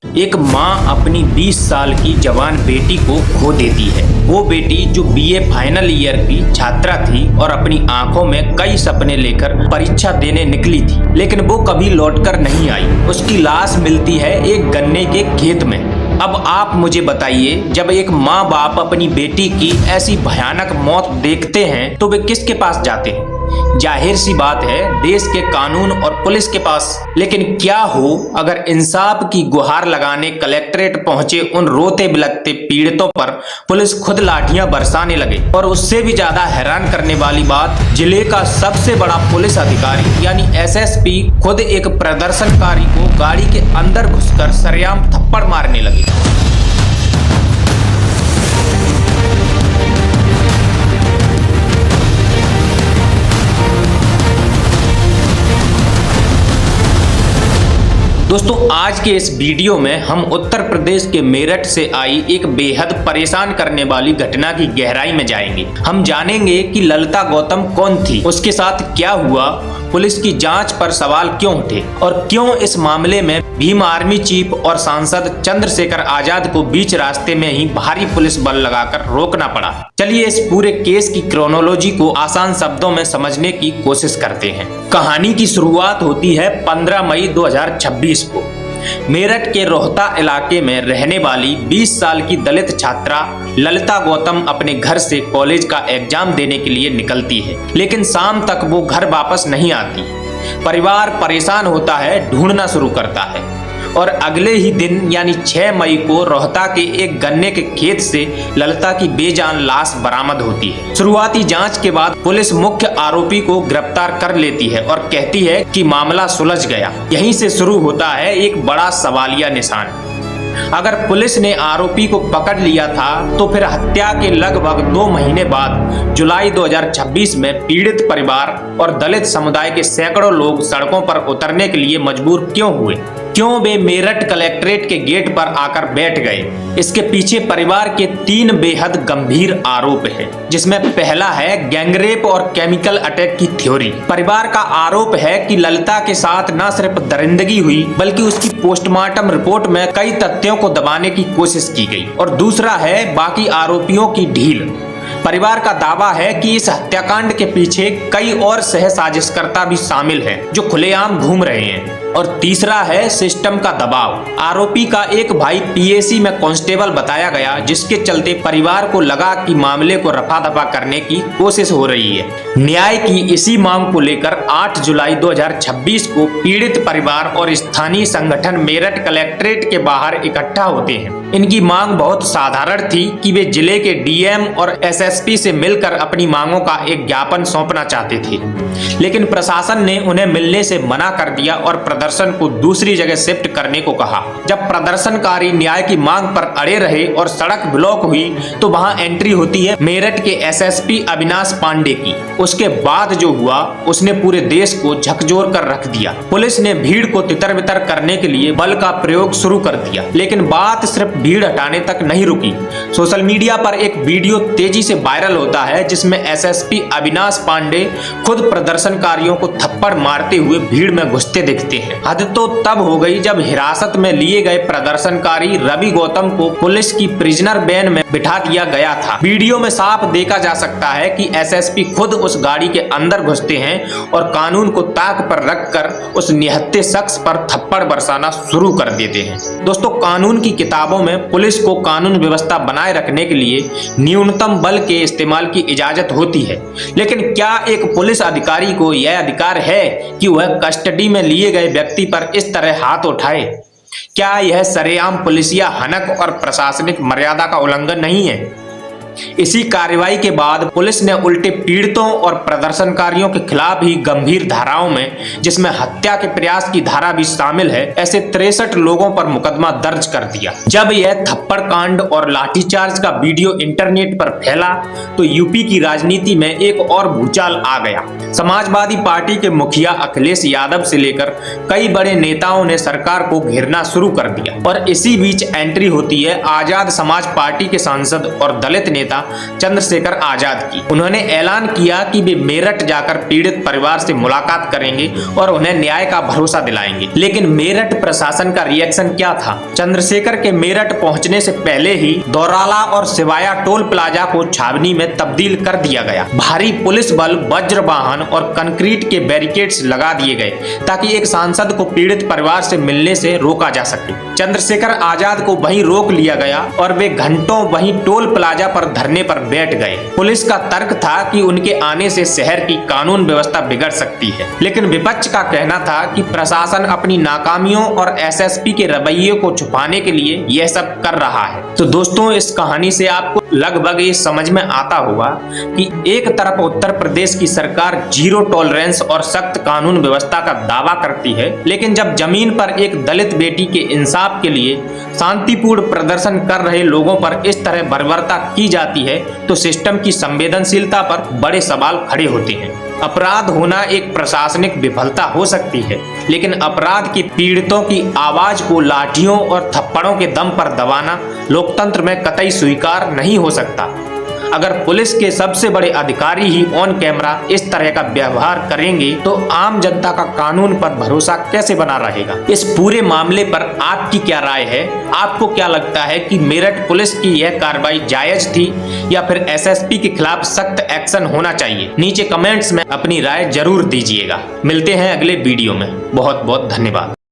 एक माँ अपनी 20 साल की जवान बेटी को खो देती है। वो बेटी जो बीए फाइनल ईयर की छात्रा थी और अपनी आंखों में कई सपने लेकर परीक्षा देने निकली थी, लेकिन वो कभी लौटकर नहीं आई। उसकी लाश मिलती है एक गन्ने के खेत में। अब आप मुझे बताइए, जब एक माँ बाप अपनी बेटी की ऐसी भयानक मौत देखते हैं तो वे किसके पास जाते हैं? जाहिर सी बात है, देश के कानून और पुलिस के पास। लेकिन क्या हो अगर इंसाफ की गुहार लगाने कलेक्ट्रेट पहुंचे उन रोते बिलखते पीड़ितों पर पुलिस खुद लाठियां बरसाने लगे। और उससे भी ज्यादा हैरान करने वाली बात, जिले का सबसे बड़ा पुलिस अधिकारी यानी एसएसपी खुद एक प्रदर्शनकारी को गाड़ी के अंदर घुसकर सरेआम थप्पड़ मारने लगे। दोस्तों, आज के इस वीडियो में हम उत्तर प्रदेश के मेरठ से आई एक बेहद परेशान करने वाली घटना की गहराई में जाएंगे। हम जानेंगे कि ललिता गौतम कौन थी, उसके साथ क्या हुआ, पुलिस की जांच पर सवाल क्यों उठे और क्यों इस मामले में भीम आर्मी चीफ और सांसद चंद्रशेखर आजाद को बीच रास्ते में ही भारी पुलिस बल लगाकर रोकना पड़ा। चलिए इस पूरे केस की क्रोनोलॉजी को आसान शब्दों में समझने की कोशिश करते हैं। कहानी की शुरुआत होती है 15 मई 2026 को। मेरठ के रोहता इलाके में रहने वाली 20 साल की दलित छात्रा ललिता गौतम अपने घर से कॉलेज का एग्जाम देने के लिए निकलती है, लेकिन शाम तक वो घर वापस नहीं आती। परिवार परेशान होता है, ढूंढना शुरू करता है और अगले ही दिन यानी 6 मई को रोहता के एक गन्ने के खेत से ललिता की बेजान लाश बरामद होती है। शुरुआती जांच के बाद पुलिस मुख्य आरोपी को गिरफ्तार कर लेती है और कहती है कि मामला सुलझ गया। यहीं से शुरू होता है एक बड़ा सवालिया निशान। अगर पुलिस ने आरोपी को पकड़ लिया था तो फिर हत्या के लगभग 2 महीने बाद जुलाई 2026 में पीड़ित परिवार और दलित समुदाय के सैकड़ों लोग सड़कों पर उतरने के लिए मजबूर क्यों हुए? क्यों वे मेरठ कलेक्ट्रेट के गेट पर आकर बैठ गए? इसके पीछे परिवार के 3 बेहद गंभीर आरोप हैं, जिसमें पहला है गैंगरेप और केमिकल अटैक की थ्योरी। परिवार का आरोप है कि ललिता के साथ न सिर्फ दरिंदगी हुई बल्कि उसकी पोस्टमार्टम रिपोर्ट में कई तथ्यों को दबाने की कोशिश की गई। और दूसरा है बाकी आरोपियों की ढील। परिवार का दावा है कि इस हत्याकांड के पीछे कई और सह साजिशकर्ता भी शामिल हैं जो खुलेआम घूम रहे हैं। और तीसरा है सिस्टम का दबाव। आरोपी का एक भाई पीएसी में कांस्टेबल बताया गया, जिसके चलते परिवार को लगा कि मामले को रफा दफा करने की कोशिश हो रही है। न्याय की इसी मांग को लेकर 8 जुलाई 2026 को पीड़ित परिवार और स्थानीय संगठन मेरठ कलेक्ट्रेट के बाहर इकट्ठा होते हैं। इनकी मांग बहुत साधारण थी कि वे जिले के डीएम और एसएसपी से मिलकर अपनी मांगों का एक ज्ञापन सौंपना चाहते थे, लेकिन प्रशासन ने उन्हें मिलने से मना कर दिया और प्रदर्शन को दूसरी जगह शिफ्ट करने को कहा। जब प्रदर्शनकारी न्याय की मांग पर अड़े रहे और सड़क ब्लॉक हुई तो वहां एंट्री होती है मेरठ के एसएसपी अविनाश पांडे की। उसके बाद जो हुआ उसने पूरे देश को झकझोर कर रख दिया। पुलिस ने भीड़ को तितर बितर करने के लिए बल का प्रयोग शुरू कर दिया, लेकिन बात सिर्फ भीड़ हटाने तक नहीं रुकी। सोशल मीडिया पर एक वीडियो तेजी से वायरल होता है जिसमें एसएसपी अविनाश पांडे खुद प्रदर्शनकारियों को थप्पड़ मारते हुए भीड़ में घुसते दिखते हैं। हद तो तब हो गई जब हिरासत में लिए गए प्रदर्शनकारी रवि गौतम को पुलिस की प्रिजनर वैन में बिठा दिया गया था। वीडियो में साफ देखा जा सकता है कि एसएसपी खुद उस गाड़ी के अंदर घुसते हैं और कानून को ताक पर रखकर उस निहत्थे शख्स पर थप्पड़ बरसाना शुरू कर देते हैं। दोस्तों, कानून की किताबों में पुलिस को कानून व्यवस्था बनाए रखने के लिए न्यूनतम बल के इस्तेमाल की इजाजत होती है, लेकिन क्या एक पुलिस अधिकारी को यह अधिकार है कि वह कस्टडी में लिए गए व्यक्ति पर इस तरह हाथ उठाए? क्या यह सरेआम पुलिसिया हनक और प्रशासनिक मर्यादा का उल्लंघन नहीं है? इसी कार्रवाई के बाद पुलिस ने उल्टे पीड़ितों और प्रदर्शनकारियों के खिलाफ ही गंभीर धाराओं में, जिसमें हत्या के प्रयास की धारा भी शामिल है, ऐसे 63 लोगों पर मुकदमा दर्ज कर दिया। जब यह थप्पड़ कांड और लाठीचार्ज का वीडियो इंटरनेट पर फैला तो यूपी की राजनीति में एक और भूचाल आ गया। समाजवादी पार्टी के मुखिया अखिलेश यादव से लेकर कई बड़े नेताओं ने सरकार को घेरना शुरू कर दिया और इसी बीच एंट्री होती है आजाद समाज पार्टी के सांसद और दलित नेता नेता चंद्रशेखर आजाद की। उन्होंने ऐलान किया कि वे मेरठ जाकर पीड़ित परिवार से मुलाकात करेंगे और उन्हें न्याय का भरोसा दिलाएंगे। लेकिन मेरठ प्रशासन का रिएक्शन क्या था? चंद्रशेखर के मेरठ पहुंचने से पहले ही दौराला और सिवाया टोल प्लाजा को छावनी में तब्दील कर दिया गया। भारी पुलिस बल, वज्र वाहन और कंक्रीट के बैरिकेड्स लगा दिए गए ताकि एक सांसद को पीड़ित परिवार से मिलने से रोका जा सके। चंद्रशेखर आजाद को वहीं रोक लिया गया और वे घंटों वहीं टोल प्लाजा पर धरने पर बैठ गए। पुलिस का तर्क था कि उनके आने से शहर की कानून व्यवस्था बिगड़ सकती है, लेकिन विपक्ष का कहना था कि प्रशासन अपनी नाकामियों और एसएसपी के रवैये को छुपाने के लिए यह सब कर रहा है। तो दोस्तों, इस कहानी से आपको लगभग ये समझ में आता होगा कि एक तरफ उत्तर प्रदेश की सरकार जीरो टॉलरेंस और सख्त कानून व्यवस्था का दावा करती है, लेकिन जब जमीन पर एक दलित बेटी के इंसाफ के लिए शांतिपूर्ण प्रदर्शन कर रहे लोगों पर इस तरह बर्बरता की जाती है तो सिस्टम की संवेदनशीलता पर बड़े सवाल खड़े होते हैं। अपराध होना एक प्रशासनिक विफलता हो सकती है, लेकिन अपराध के पीड़ितों की आवाज को लाठियों और थप्पड़ों के दम पर दबाना लोकतंत्र में कतई स्वीकार नहीं हो सकता। अगर पुलिस के सबसे बड़े अधिकारी ही ऑन कैमरा इस तरह का व्यवहार करेंगे तो आम जनता का कानून पर भरोसा कैसे बना रहेगा? इस पूरे मामले पर आपकी क्या राय है? आपको क्या लगता है कि मेरठ पुलिस की यह कार्रवाई जायज थी या फिर एसएसपी के खिलाफ सख्त एक्शन होना चाहिए? नीचे कमेंट्स में अपनी राय जरूर दीजिएगा। मिलते हैं अगले वीडियो में। बहुत बहुत धन्यवाद।